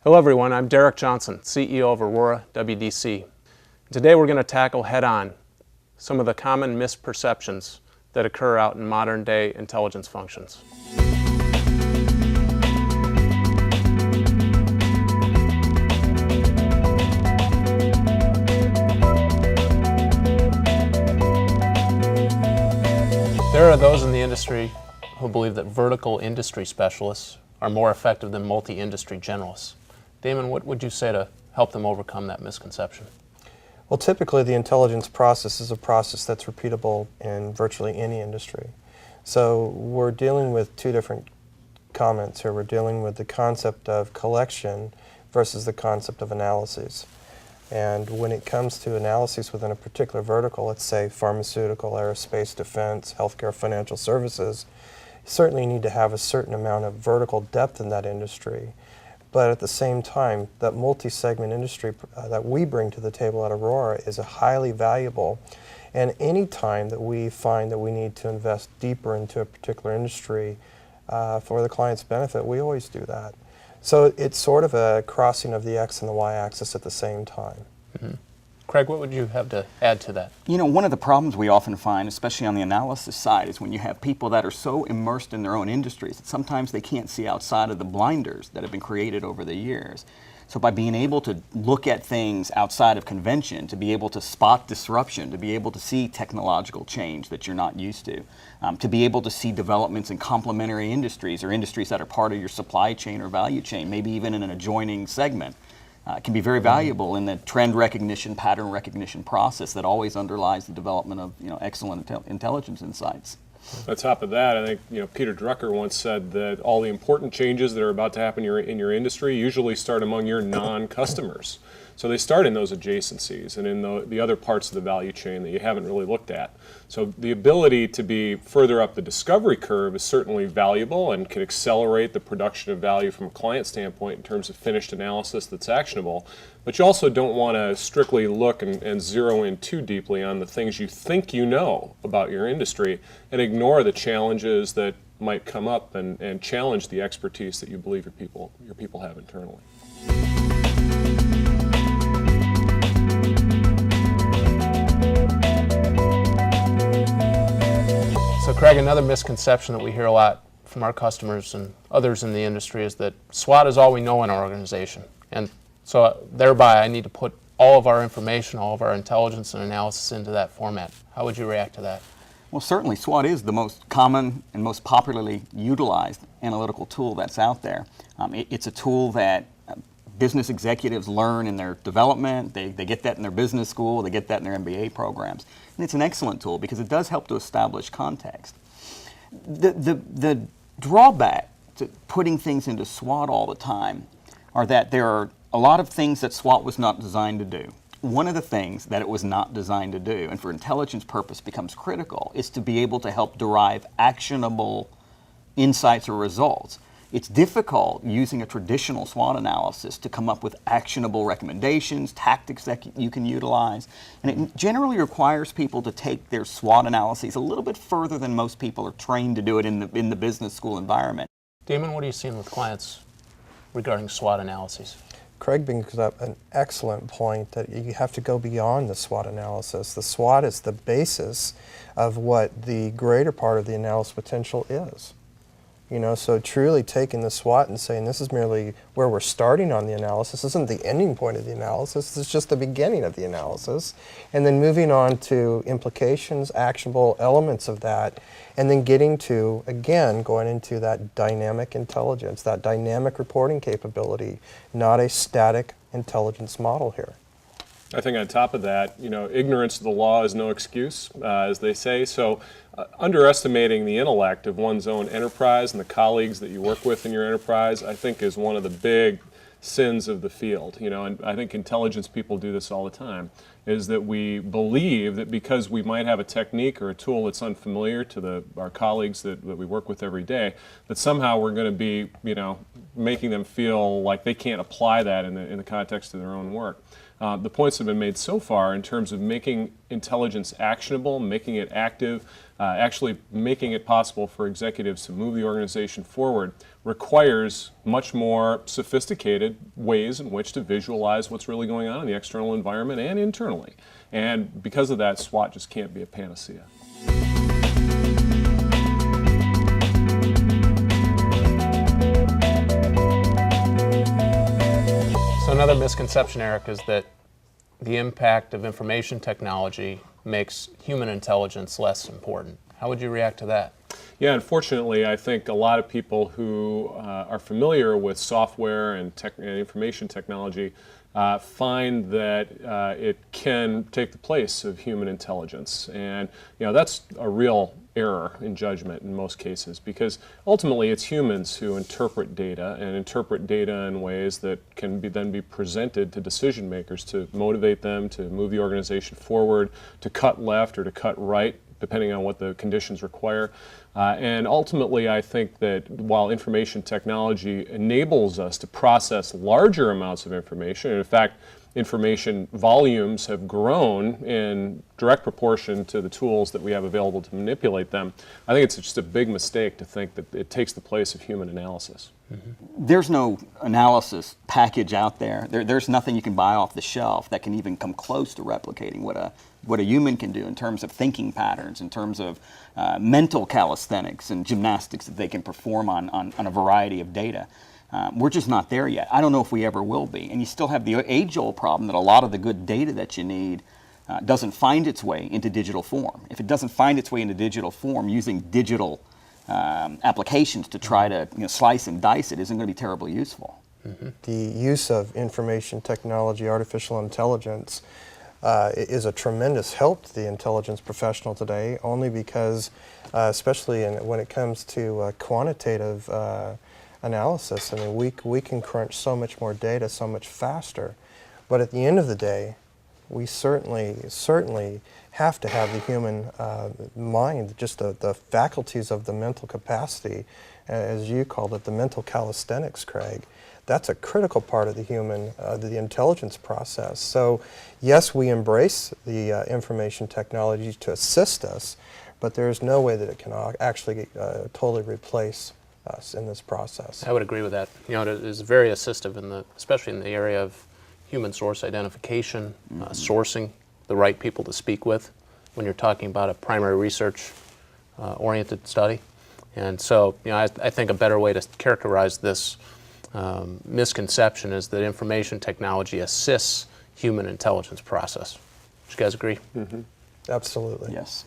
Hello everyone, I'm Arik Johnson, CEO of Aurora WDC. Today we're going to tackle head-on some of the common misperceptions that occur out in modern day intelligence functions. There are those in the industry who believe that vertical industry specialists are more effective than multi-industry generalists. Daman, what would you say to help them overcome that misconception? Well, typically the intelligence process is a process that's repeatable in virtually any industry. So we're dealing with two different comments here. We're dealing with the concept of collection versus the concept of analyses. And when it comes to analyses within a particular vertical, let's say pharmaceutical, aerospace, defense, healthcare, financial services, you certainly need to have a certain amount of vertical depth in that industry. But at the same time, that multi-segment industry that we bring to the table at Aurora is a highly valuable. And any time that we find that we need to invest deeper into a particular industry for the client's benefit, we always do that. So it's sort of a crossing of the X and the Y axis at the same time. Mm-hmm. Craig, what would you have to add to that? You know, one of the problems we often find, especially on the analysis side, is when you have people that are so immersed in their own industries that sometimes they can't see outside of the blinders that have been created over the years. So by being able to look at things outside of convention, to be able to spot disruption, to be able to see technological change that you're not used to be able to see developments in complementary industries or industries that are part of your supply chain or value chain, maybe even in an adjoining segment. Can be very valuable in the trend recognition, pattern recognition process that always underlies the development of excellent intelligence insights. On top of that, I think Peter Drucker once said that all the important changes that are about to happen in your industry usually start among your non-customers. So they start in those adjacencies and in the other parts of the value chain that you haven't really looked at. So the ability to be further up the discovery curve is certainly valuable and can accelerate the production of value from a client standpoint in terms of finished analysis that's actionable. But you also don't want to strictly look and zero in too deeply on the things you think you know about your industry and ignore the challenges that might come up and challenge the expertise that you believe your people have internally. So Craig, another misconception that we hear a lot from our customers and others in the industry is that SWOT is all we know in our organization. And so thereby I need to put all of our information, all of our intelligence and analysis into that format. How would you react to that? Well, certainly SWOT is the most common and most popularly utilized analytical tool that's out there. It's a tool that business executives learn in their development. They get that in their business school. They get that in their MBA programs. And it's an excellent tool because it does help to establish context. The drawback to putting things into SWOT all the time are that there are a lot of things that SWOT was not designed to do. One of the things that it was not designed to do, and for intelligence purpose becomes critical, is to be able to help derive actionable insights or results. It's difficult using a traditional SWOT analysis to come up with actionable recommendations, tactics that you can utilize, and it generally requires people to take their SWOT analyses a little bit further than most people are trained to do it in the business school environment. Daman, what are you seeing with clients regarding SWOT analyses? Craig brings up an excellent point that you have to go beyond the SWOT analysis. The SWOT is the basis of what the greater part of the analysis potential is. So truly taking the SWOT and saying this is merely where we're starting on the analysis, this isn't the ending point of the analysis, this is just the beginning of the analysis, and then moving on to implications, actionable elements of that, and then getting to, again, going into that dynamic intelligence, that dynamic reporting capability, not a static intelligence model here. I think on top of that, ignorance of the law is no excuse, as they say. So underestimating the intellect of one's own enterprise and the colleagues that you work with in your enterprise, I think is one of the big sins of the field. And I think intelligence people do this all the time. is that we believe that because we might have a technique or a tool that's unfamiliar to our colleagues that we work with every day, that somehow we're going to be, making them feel like they can't apply that in the context of their own work. The points that have been made so far in terms of making intelligence actionable, making it active, actually making it possible for executives to move the organization forward requires much more sophisticated ways in which to visualize what's really going on in the external environment and internally. And because of that, SWOT just can't be a panacea. So another misconception, Arik, is that the impact of information technology makes human intelligence less important. How would you react to that? Yeah, unfortunately, I think a lot of people who are familiar with software and information technology find that it can take the place of human intelligence. And that's a real error in judgment in most cases, because ultimately it's humans who interpret data in ways that can then be presented to decision makers to motivate them to move the organization forward, to cut left or to cut right, depending on what the conditions require. And ultimately, I think that while information technology enables us to process larger amounts of information, and in fact, information volumes have grown in direct proportion to the tools that we have available to manipulate them, I think it's just a big mistake to think that it takes the place of human analysis. Mm-hmm. There's no analysis package out there. There's nothing you can buy off the shelf that can even come close to replicating what a human can do in terms of thinking patterns, in terms of mental calisthenics and gymnastics that they can perform on a variety of data. We're just not there yet. I don't know if we ever will be. And you still have the age-old problem that a lot of the good data that you need doesn't find its way into digital form. If it doesn't find its way into digital form, using digital applications to try to slice and dice it isn't going to be terribly useful. Mm-hmm. The use of information technology, artificial intelligence, is a tremendous help to the intelligence professional today, only because, especially when it comes to quantitative analysis, I mean, we can crunch so much more data so much faster. But at the end of the day, we certainly have to have the human mind, just the faculties of the mental capacity, as you called it, the mental calisthenics, Craig. That's a critical part of the human, the intelligence process. So yes, we embrace the information technology to assist us, but there's no way that it can actually totally replace us in this process. I would agree with that. It is very assistive, especially in the area of human source identification, sourcing the right people to speak with when you're talking about a primary research oriented study. And so, I think a better way to characterize this misconception is that information technology assists human intelligence process. Would you guys agree? Mm-hmm. Absolutely. Yes.